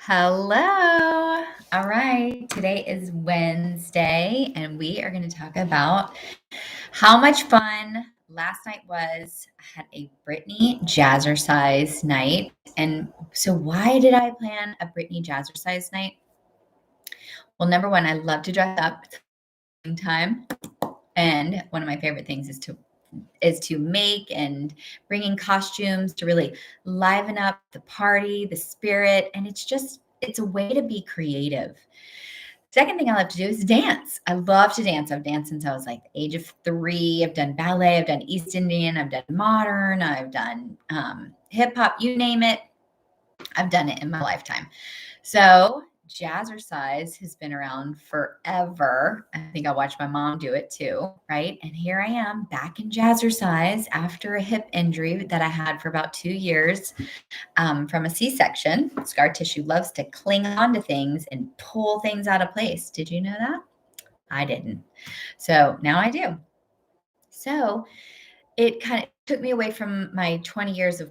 Hello. All right. Today is Wednesday, and we are going to talk about how much fun last night was. I had a Britney Jazzercise night. And so, why did I plan a Britney Jazzercise night? Well, number one, I love to dress up. It's time. And one of my favorite things is to make and bring in costumes to really liven up the party, the spirit, and it's a way to be creative. Second thing I love to do is dance. I love to dance. I've danced since I was like the age of 3. I've done ballet, I've done East Indian, I've done modern, I've done hip hop, you name it. I've done it in my lifetime. So Jazzercise has been around forever. I think I watched my mom do it too, right? And here I am back in Jazzercise after a hip injury that I had for about 2 years from a C-section. Scar tissue loves to cling on to things and pull things out of place. Did you know that? I didn't. So now I do. So it kind of took me away from my 20 years of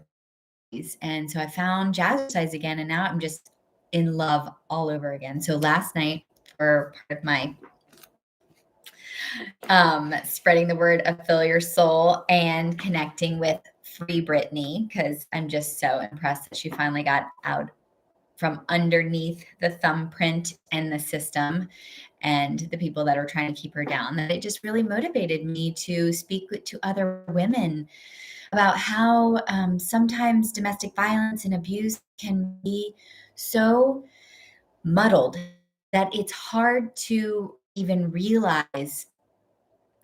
these. And so I found Jazzercise again, and now I'm just in love all over again. So last night, for part of my spreading the word of Fill Your Soul and connecting with Free Britney, because I'm just so impressed that she finally got out from underneath the thumbprint and the system and the people that are trying to keep her down, that it just really motivated me to speak to other women about how sometimes domestic violence and abuse can be so muddled that it's hard to even realize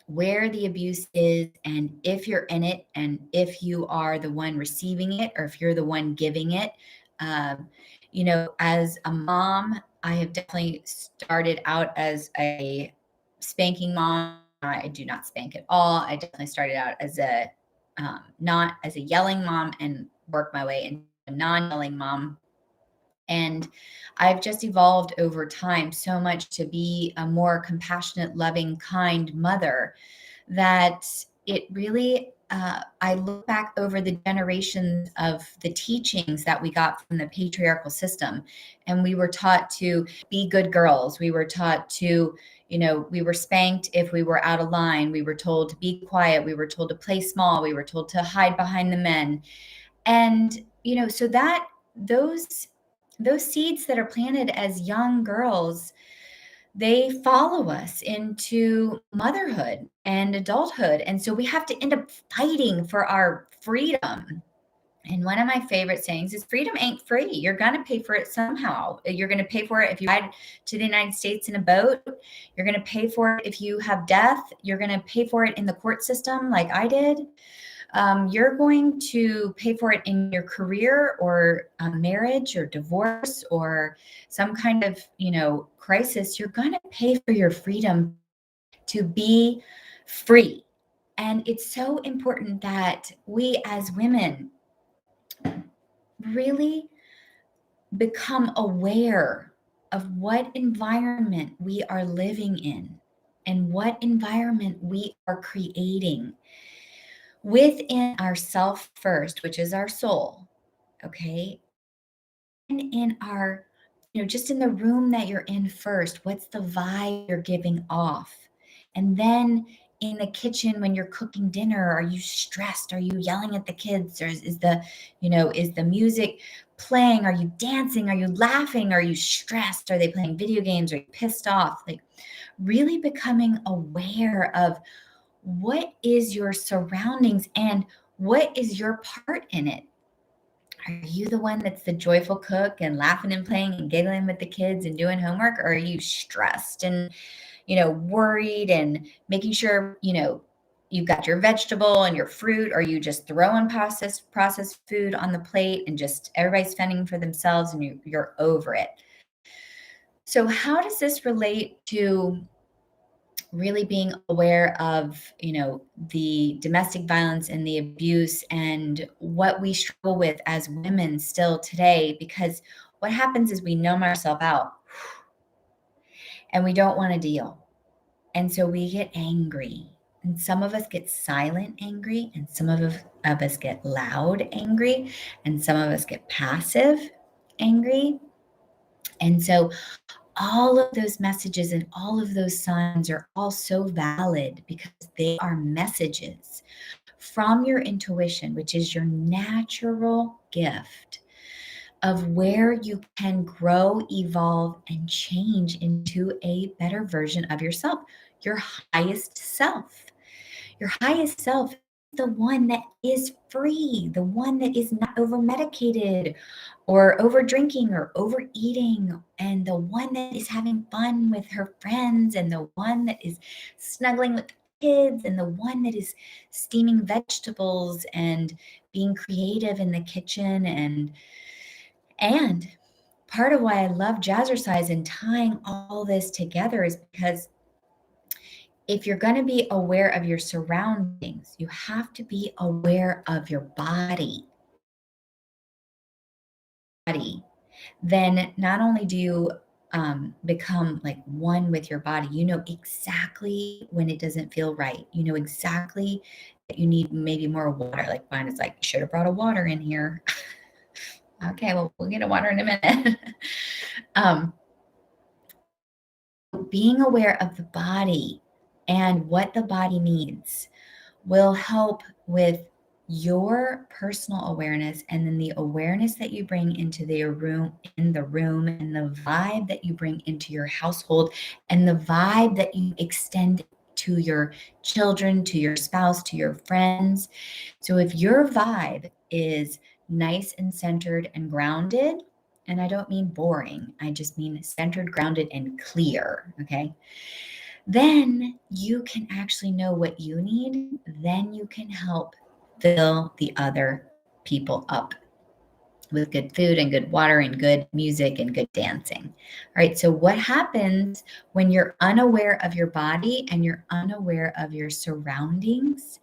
where the abuse is and if you're in it and if you are the one receiving it or if you're the one giving it. As a mom, I have definitely started out as a spanking mom. I do not spank at all. I definitely started out as a not as a yelling mom and worked my way into a non-yelling mom. And I've just evolved over time so much to be a more compassionate, loving, kind mother that it really, I look back over the generations of the teachings that we got from the patriarchal system. And we were taught to be good girls. We were taught to, we were spanked if we were out of line. We were told to be quiet. We were told to play small. We were told to hide behind the men. And, so that those seeds that are planted as young girls, they follow us into motherhood and adulthood. And so we have to end up fighting for our freedom. And one of my favorite sayings is freedom ain't free. You're going to pay for it somehow. You're going to pay for it if you ride to the United States in a boat. You're going to pay for it if you have death. You're going to pay for it in the court system like I did. You're going to pay for it in your career or marriage or divorce or some kind of, crisis. You're going to pay for your freedom to be free. And it's so important that we as women really become aware of what environment we are living in and what environment we are creating within ourself first, which is our soul. Okay. And in our, just in the room that you're in first, what's the vibe you're giving off? And then in the kitchen when you're cooking dinner, are you stressed? Are you yelling at the kids? Or is the music playing? Are you dancing? Are you laughing? Are you stressed? Are they playing video games? Are you pissed off? Like really becoming aware of what is your surroundings and what is your part in it. Are you the one that's the joyful cook and laughing and playing and giggling with the kids and doing homework? Or are you stressed and, worried and making sure, you've got your vegetable and your fruit? Or are you just throwing processed food on the plate and just everybody's fending for themselves and you're over it? So how does this relate to really being aware of, the domestic violence and the abuse and what we struggle with as women still today? Because what happens is we numb ourselves out and we don't want to deal. And so we get angry. And some of us get silent angry, and some of us get loud angry, and some of us get passive angry. And so all of those messages and all of those signs are all so valid because they are messages from your intuition, which is your natural gift of where you can grow, evolve, and change into a better version of yourself, your highest self. Your highest self is the one that is free, the one that is not over medicated or over drinking or overeating, and the one that is having fun with her friends, and the one that is snuggling with kids, and the one that is steaming vegetables and being creative in the kitchen. And part of why I love Jazzercise and tying all this together is because if you're going to be aware of your surroundings, you have to be aware of your body. Then not only do you become like one with your body, you know exactly when it doesn't feel right. You know exactly that you need maybe more water. Like mine is like, you should have brought a water in here. Okay, well, we'll get a water in a minute. Being aware of the body and what the body needs will help with your personal awareness, and then the awareness that you bring into the room, and the vibe that you bring into your household, and the vibe that you extend to your children, to your spouse, to your friends. So if your vibe is nice and centered and grounded, and I don't mean boring, I just mean centered, grounded, and clear, okay? Then you can actually know what you need. Then you can help fill the other people up with good food and good water and good music and good dancing. All right. So, what happens when you're unaware of your body and you're unaware of your surroundings?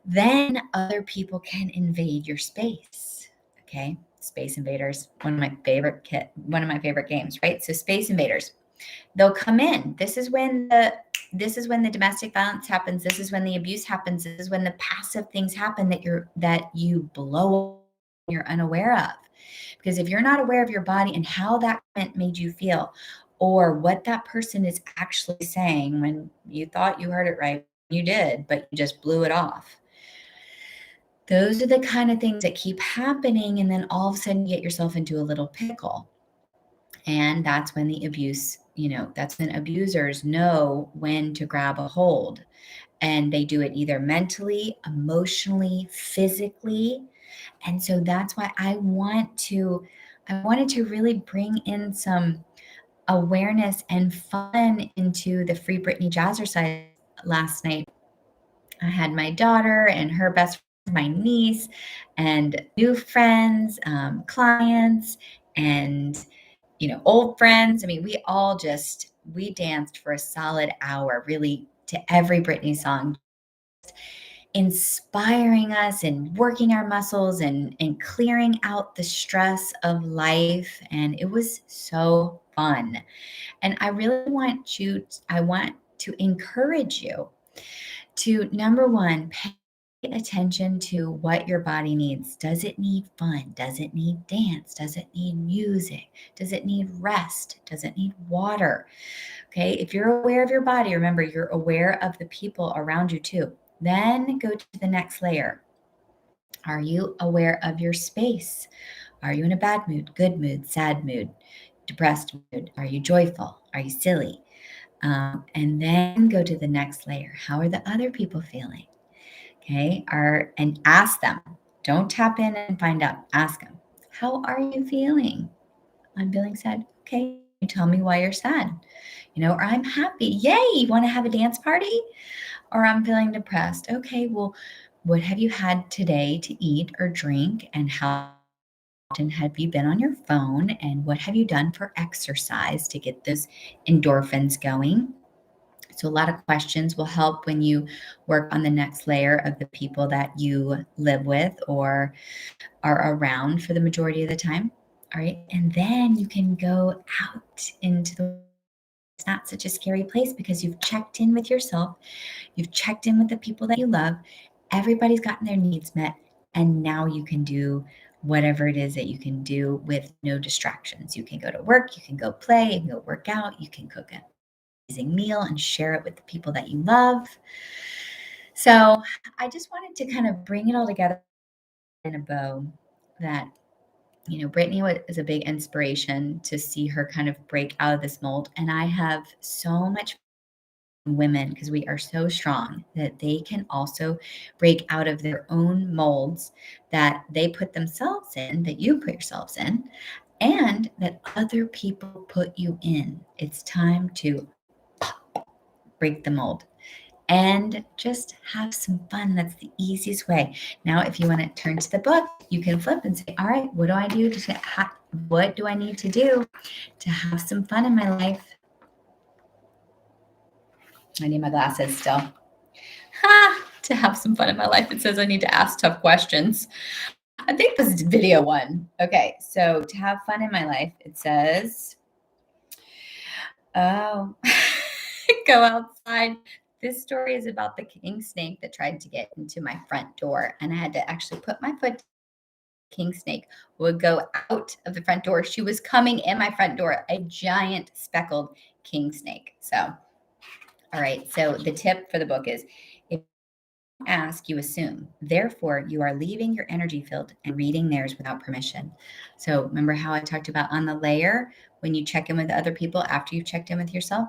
Then other people can invade your space. Okay. Space Invaders, one of my favorite games, right? So, Space Invaders, they'll come in. This is when the domestic violence happens. This is when the abuse happens. This is when the passive things happen that you blow, you're unaware of. Because if you're not aware of your body and how that made you feel, or what that person is actually saying when you thought you heard it right, you did, but you just blew it off. Those are the kind of things that keep happening, and then all of a sudden you get yourself into a little pickle. And that's when the abuse, that's when abusers know when to grab a hold. And they do it either mentally, emotionally, physically. And so that's why I wanted to really bring in some awareness and fun into the Free Britney Jazzercise last night. I had my daughter and her best friend, my niece, and new friends, clients, and old friends. I mean, we danced for a solid hour, really, to every Britney song, inspiring us and working our muscles and clearing out the stress of life. And it was so fun. And I want to encourage you to, number one, pay attention to what your body needs. Does it need fun? Does it need dance? Does it need music? Does it need rest? Does it need water? Okay, if you're aware of your body, remember, you're aware of the people around you too. Then go to the next layer. Are you aware of your space? Are you in a bad mood, good mood, sad mood, depressed mood? Are you joyful? Are you silly? And then go to the next layer. How are the other people feeling? Okay, and ask them. Don't tap in and find out. Ask them. How are you feeling? I'm feeling sad. Okay, you tell me why you're sad. Or I'm happy. Yay, you want to have a dance party? Or I'm feeling depressed. Okay, well, what have you had today to eat or drink? And how often have you been on your phone? And what have you done for exercise to get those endorphins going? So a lot of questions will help when you work on the next layer of the people that you live with or are around for the majority of the time. All right. And then you can go out into it's not such a scary place because you've checked in with yourself. You've checked in with the people that you love. Everybody's gotten their needs met. And now you can do whatever it is that you can do with no distractions. You can go to work, you can go play, you can go work out, you can cook an amazing meal and share it with the people that you love. So I just wanted to kind of bring it all together in a bow that, Brittany is a big inspiration to see her kind of break out of this mold. And I have so much women, because we are so strong, that they can also break out of their own molds that they put themselves in, that you put yourselves in, and that other people put you in. It's time to break the mold and just have some fun. That's the easiest way. Now, if you want to turn to the book, you can flip and say, all right, what do I do what do I need to do to have some fun in my life? I need my glasses still. To have some fun in my life. It says I need to ask tough questions. I think this is video one. Okay, so to have fun in my life, it says, go outside. This story is about the king snake that tried to get into my front door, and I had to actually put my foot. King snake would go out of the front door. She was coming in my front door, a giant speckled king snake. So, all right. So the tip for the book is, if you ask, you assume. Therefore, you are leaving your energy field and reading theirs without permission. So remember how I talked about on the layer, when you check in with other people after you've checked in with yourself?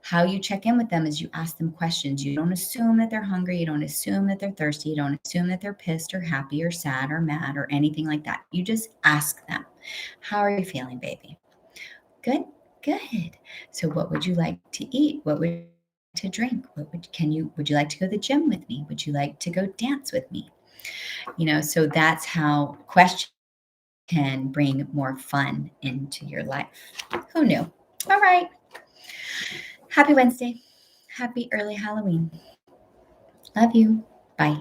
How you check in with them is you ask them questions. You don't assume that they're hungry. You don't assume that they're thirsty. You don't assume that they're pissed or happy or sad or mad or anything like that. You just ask them, how are you feeling, baby? Good, good. So what would you like to eat? What would you like to drink? Would you like to go to the gym with me? Would you like to go dance with me? So that's how questions can bring more fun into your life. Who knew? All right. Happy Wednesday. Happy early Halloween. Love you. Bye.